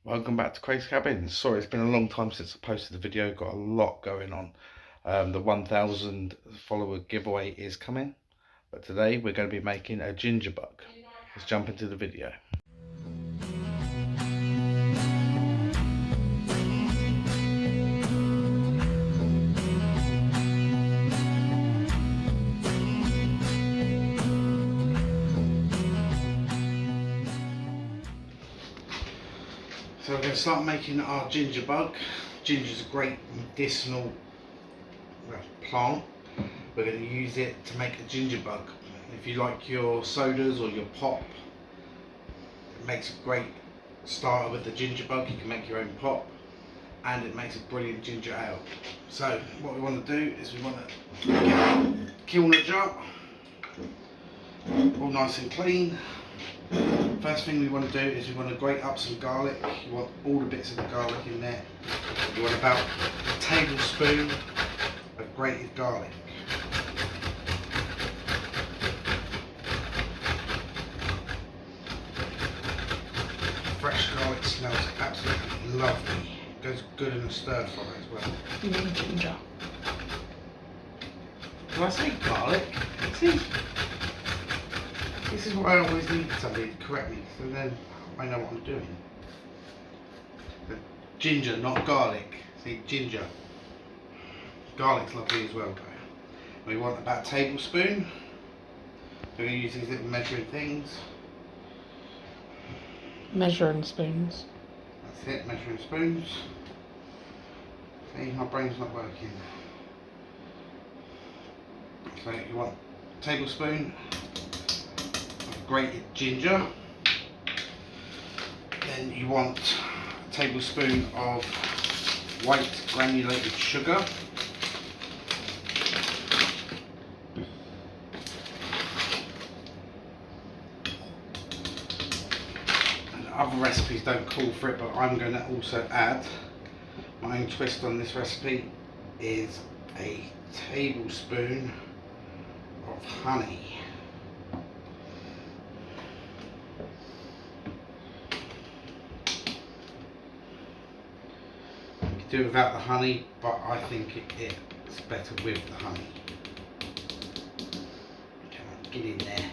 Welcome back to Craig's Cabin. Sorry, it's been a long time since I posted the video. Got a lot going on. The 1,000 follower giveaway is coming, but today we're going to be making a ginger bug. Let's jump into the video. So we're going to start making our ginger bug. Ginger is a great medicinal plant. We're going to use it to make a ginger bug. If you like your sodas or your pop, it makes a great starter with the ginger bug. You can make your own pop, and it makes a brilliant ginger ale. So what we want to do is we want to get a kiln jar, all nice and clean. First thing we want to do is we want to grate up some garlic. You want all the bits of the garlic in there. You want about a tablespoon of grated garlic. Fresh garlic smells absolutely lovely. It goes good in a stir fry as well. You mean ginger? Did I say garlic? See? This is why I always need somebody to correct me, so then I know what I'm doing. The ginger, not garlic. See, ginger. Garlic's lovely as well, though. We want about a tablespoon. We're going to use these little measuring things. Measuring spoons. That's it, measuring spoons. See, my brain's not working. So you want a tablespoon of grated ginger. Then you want a tablespoon of white granulated sugar. Other recipes don't call for it, but I'm going to also add my own twist on this recipe. Is a tablespoon of honey. You can do without the honey, but I think it's better with the honey. Come on, get in there.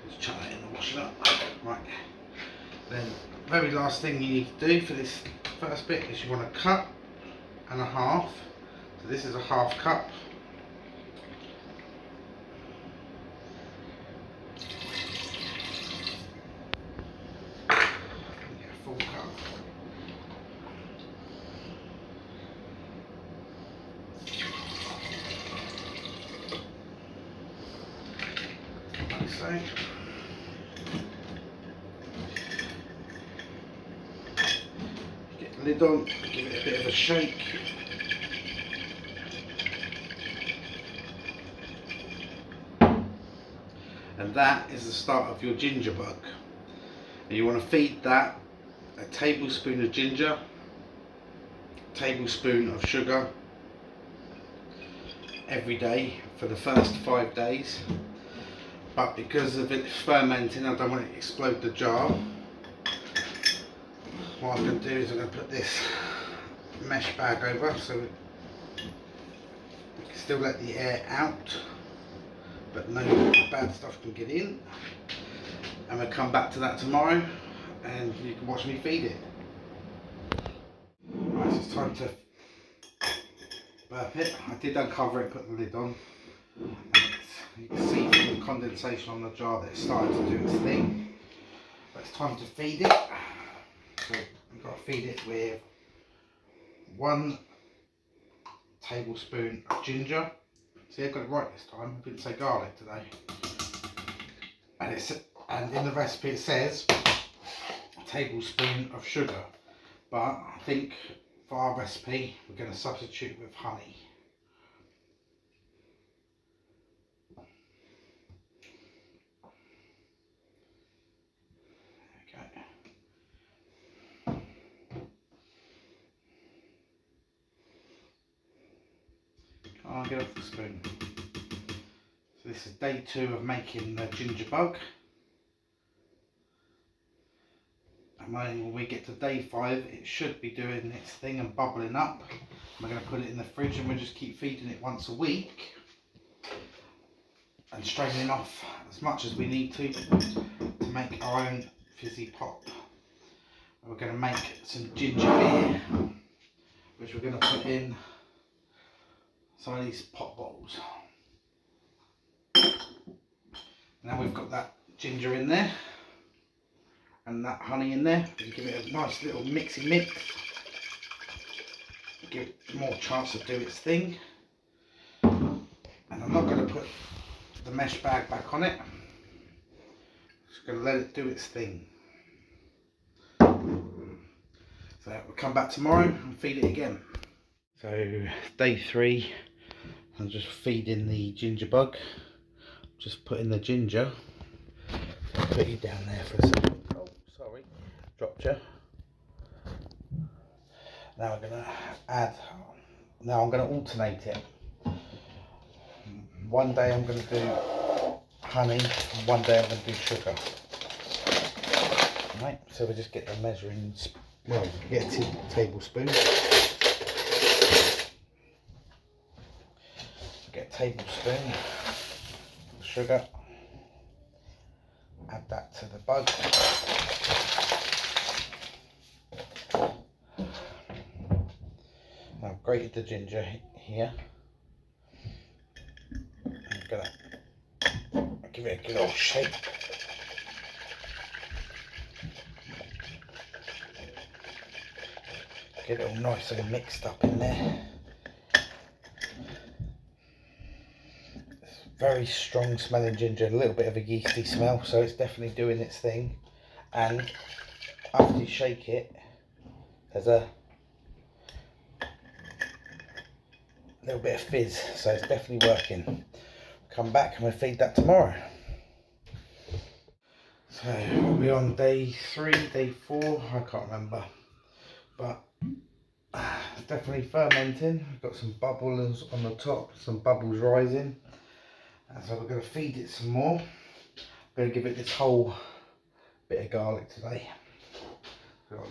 Let's chuck it in and wash it up. Right. Then the very last thing you need to do for this first bit is you want a cup and a half. So this is a half cup. Get a full cup. Like so. Lid on, give it a bit of a shake. And that is the start of your ginger bug. And you want to feed that a tablespoon of ginger, a tablespoon of sugar every day for the first 5 days. But because of it fermenting, I don't want it to explode the jar. What I'm going to do is I'm going to put this mesh bag over so we can still let the air out, but no bad stuff can get in. And we'll come back to that tomorrow and you can watch me feed it. Right, so it's time to burp it. I did uncover it, put the lid on. And you can see from the condensation on the jar that it's starting to do its thing. But it's time to feed it. So we've got to feed it with 1 tablespoon of ginger. See, I got it right this time. I didn't say garlic today. And in the recipe it says a tablespoon of sugar. But I think for our recipe we're going to substitute with honey. I'll get off the spoon. So this is day 2 of making the ginger bug. And moment when we get to day 5, it should be doing its thing and bubbling up. We're going to put it in the fridge and we'll just keep feeding it once a week and straining off as much as we need to make our own fizzy pop. And we're going to make some ginger beer, which we're going to put in some of these pop bottles. Now we've got that ginger in there and that honey in there, we give it a nice little mixy mix, give it more chance to do its thing. And I'm not going to put the mesh bag back on it, just going to let it do its thing. So we'll come back tomorrow and feed it again. So day 3, I'm just feeding the ginger bug, just putting the ginger. I'll put you down there for a second. Oh, sorry, dropped you. Now we're going to add, now I'm going to alternate it. One day I'm going to do honey and one day I'm going to do sugar. Right, so we just get the measuring, well, get a tablespoon. Get a tablespoon of sugar. Add that to the bug. Now I've grated the ginger here. I'm gonna give it a good old shake. Get it all nice and mixed up in there. Very strong smelling ginger, a little bit of a yeasty smell, so it's definitely doing its thing. And after you shake it, there's a little bit of fizz, so it's definitely working. Come back and we'll feed that tomorrow. So we're on day 3, day 4, I can't remember, but it's definitely fermenting. We've got some bubbles on the top, some bubbles rising. And so we're going to feed it some more. I'm going to give it this whole bit of garlic today. So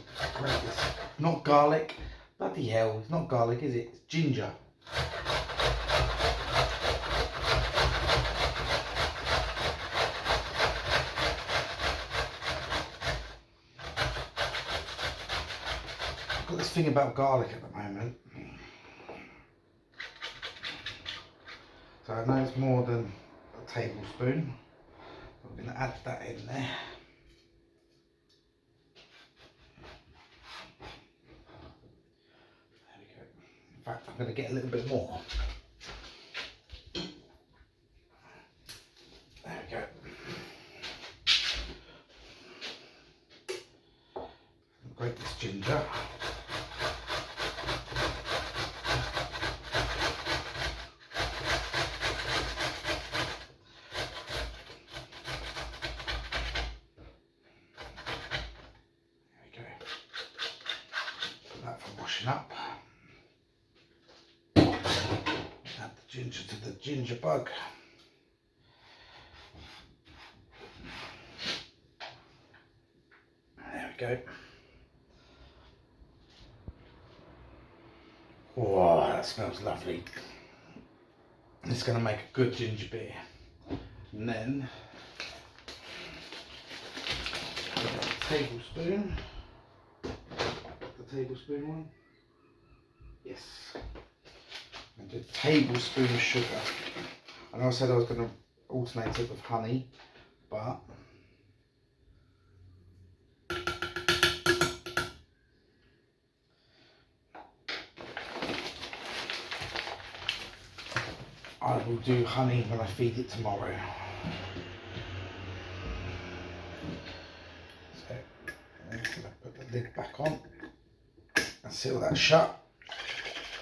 this, not garlic, bloody hell, it's not garlic, is it? It's ginger. I've got this thing about garlic at the moment. So I know it's more than a tablespoon. We're going to add that in there. There we go. In fact, I'm going to get a little bit more. There we go. Grate this ginger. Up. Add the ginger to the ginger bug. There we go. Oh, that smells lovely. It's going to make a good ginger beer. And then a tablespoon. The tablespoon one. Yes, and a tablespoon of sugar. I know I said I was going to alternate it with honey, but I will do honey when I feed it tomorrow. So I'm going to put the lid back on and seal that shut.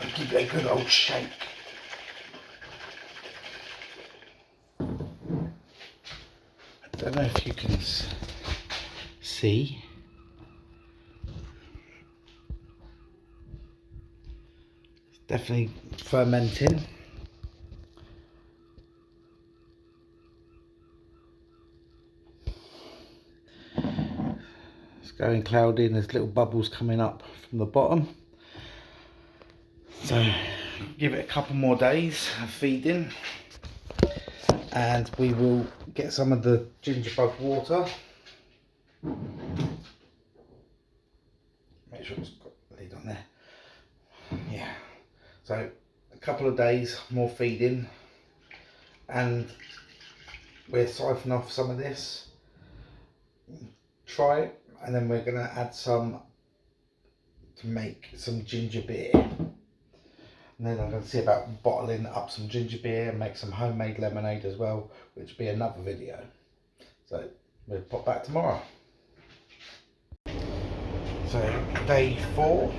And give it a good old shake. I don't know if you can see. It's definitely fermenting. It's going cloudy and there's little bubbles coming up from the bottom. So give it a couple more days of feeding and we will get some of the ginger bug water. Make sure it's got the lid on there. Yeah, so a couple of days more feeding and we'll siphon off some of this, try it, and then we're going to add some to make some ginger beer. And then I'm going to see about bottling up some ginger beer and make some homemade lemonade as well, which will be another video. So we'll pop back tomorrow. So day 4,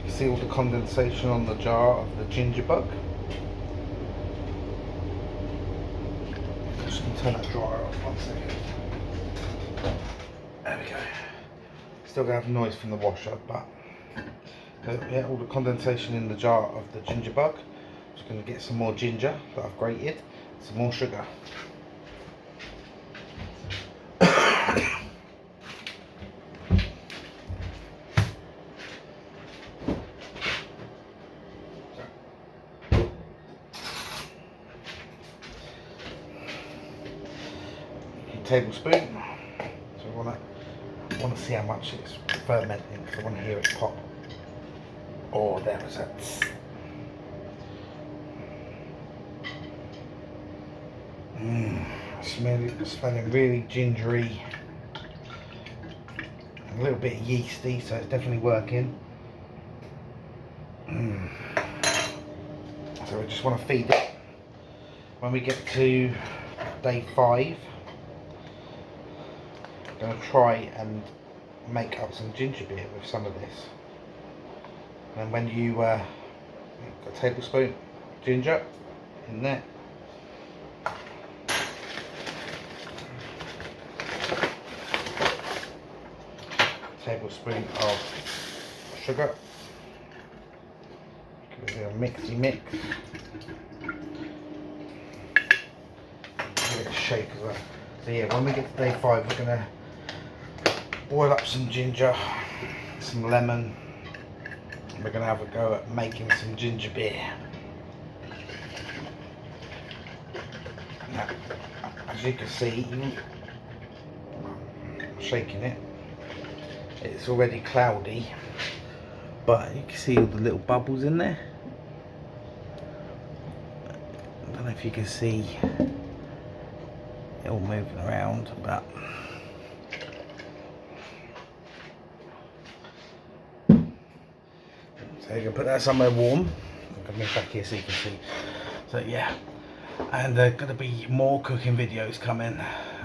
you see all the condensation on the jar of the ginger bug. Just going to turn that dryer off 1 second. There we go. Still going to have noise from the washer, but yeah, all the condensation in the jar of the ginger bug. Just going to get some more ginger that I've grated, some more sugar. Tablespoon. So I want to see how much it's fermenting because I want to hear it pop. Oh, there was that. Smelling really gingery. A little bit yeasty, so it's definitely working. So we just want to feed it. When we get to day 5, I'm going to try and make up some ginger beer with some of this. And when you got a tablespoon ginger in there, tablespoon of sugar, give it a mixy mix, give it a shake as well. So yeah, when we get to day 5, we're going to boil up some ginger, some lemon. We're going to have a go at making some ginger beer. Now, as you can see, I'm shaking it. It's already cloudy, but you can see all the little bubbles in there. I don't know if you can see it all moving around, but so you can put that somewhere warm. I'm going to move back here so you can see. So yeah, and there are going to be more cooking videos coming.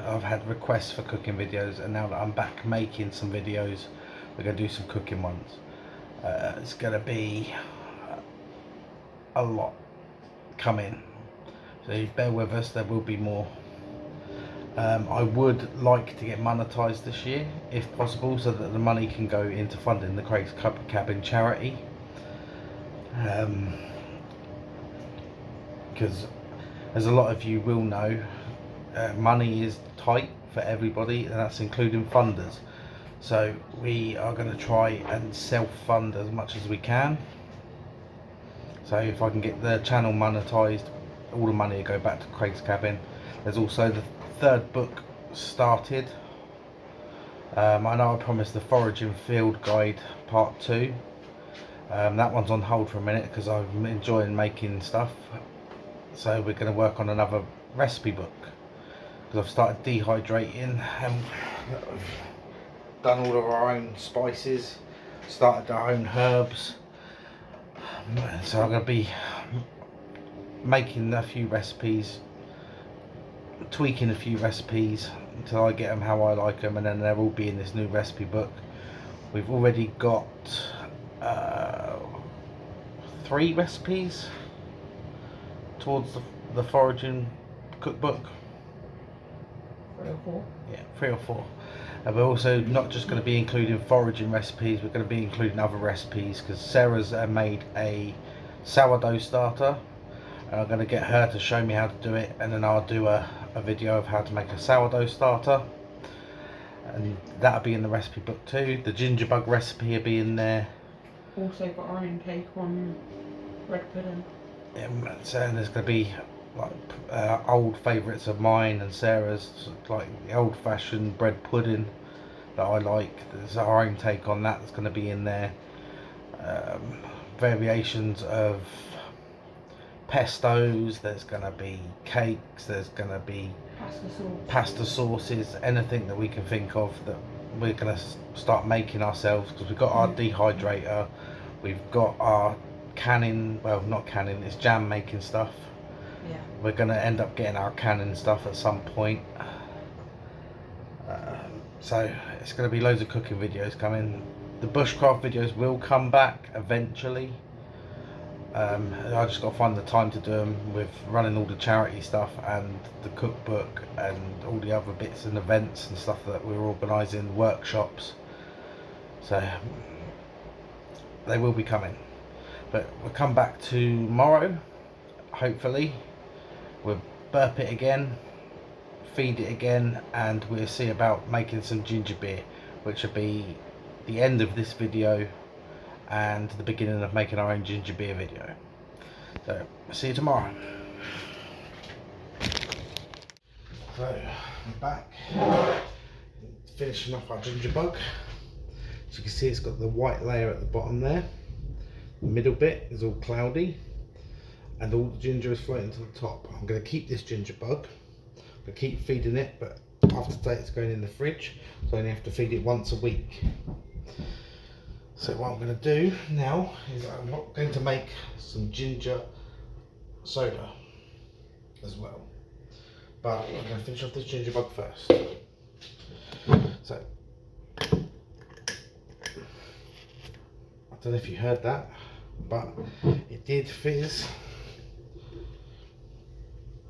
I've had requests for cooking videos, and now that I'm back making some videos, we're going to do some cooking ones. It's going to be a lot coming, so bear with us, there will be more. I would like to get monetized this year if possible, so that the money can go into funding the Craig's Cabin charity. Because as a lot of you will know, money is tight for everybody, and that's including funders. So we are going to try and self-fund as much as we can. So if I can get the channel monetized, all the money will go back to Craig's Cabin. There's also the 3rd book started. I know I promised the Foraging Field Guide Part 2. That one's on hold for a minute because I'm enjoying making stuff. So we're going to work on another recipe book, because I've started dehydrating and done all of our own spices, started our own herbs. So I'm going to be making a few recipes, tweaking a few recipes until I get them how I like them, and then they'll all be in this new recipe book. We've already got 3 recipes towards the foraging cookbook. 3 or 4? Yeah, 3 or 4. And we're also not just going to be including foraging recipes, we're going to be including other recipes, because Sarah's made a sourdough starter, and I'm going to get her to show me how to do it, and then I'll do a video of how to make a sourdough starter. and that'll be in the recipe book too. The ginger bug recipe will be in there. Also got our own take on red pudding. So there's going to be like old favourites of mine and Sarah's, like the old-fashioned bread pudding that I like. There's our own take on that that's going to be in there. Variations of pestos, there's going to be cakes, there's going to be pasta sauces, anything that we can think of that we're going to start making ourselves, because we've got our dehydrator, we've got our canning, well not canning, it's jam making stuff. Yeah. We're going to end up getting our canning stuff at some point. So it's going to be loads of cooking videos coming. The bushcraft videos will come back eventually. I just got to find the time to do them with running all the charity stuff and the cookbook and all the other bits and events and stuff that we're organising, workshops. So they will be coming. But we'll come back tomorrow, hopefully. We'll burp it again, feed it again, and we'll see about making some ginger beer, which will be the end of this video and the beginning of making our own ginger beer video. So I'll see you tomorrow. So I'm back, finishing off our ginger bug. As you can see, it's got the white layer at the bottom there. The middle bit is all cloudy and all the ginger is floating to the top. I'm going to keep this ginger bug. I'm going to keep feeding it, but after today it's going in the fridge, so I only have to feed it once a week. So what I'm going to do now is I'm not going to make some ginger soda as well, but I'm going to finish off this ginger bug first. So I don't know if you heard that, but it did fizz.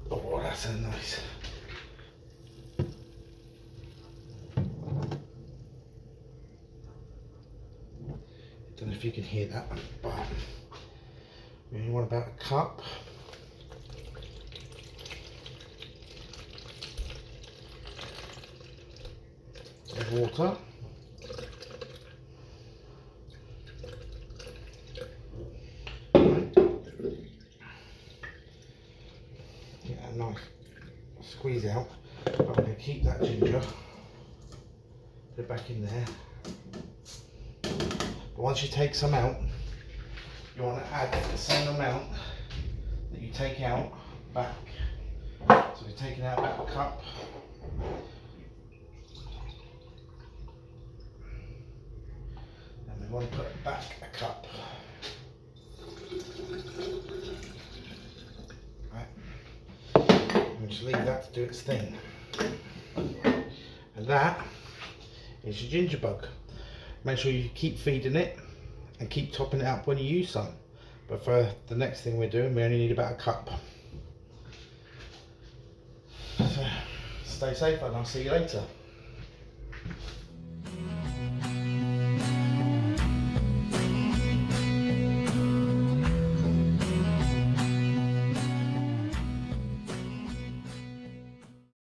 Oh, that's so nice. Don't know if you can hear that, but we only want about a cup. Of water. Get a nice squeeze out. I'm going to keep that ginger, put it back in there. But once you take some out, you want to add the same amount that you take out back. So we're taking out about a cup. And we want to put back a cup. Right. And just leave that to do its thing. And that is your ginger bug. Make sure you keep feeding it and keep topping it up when you use some. But for the next thing we're doing, we only need about a cup. So stay safe and I'll see you later.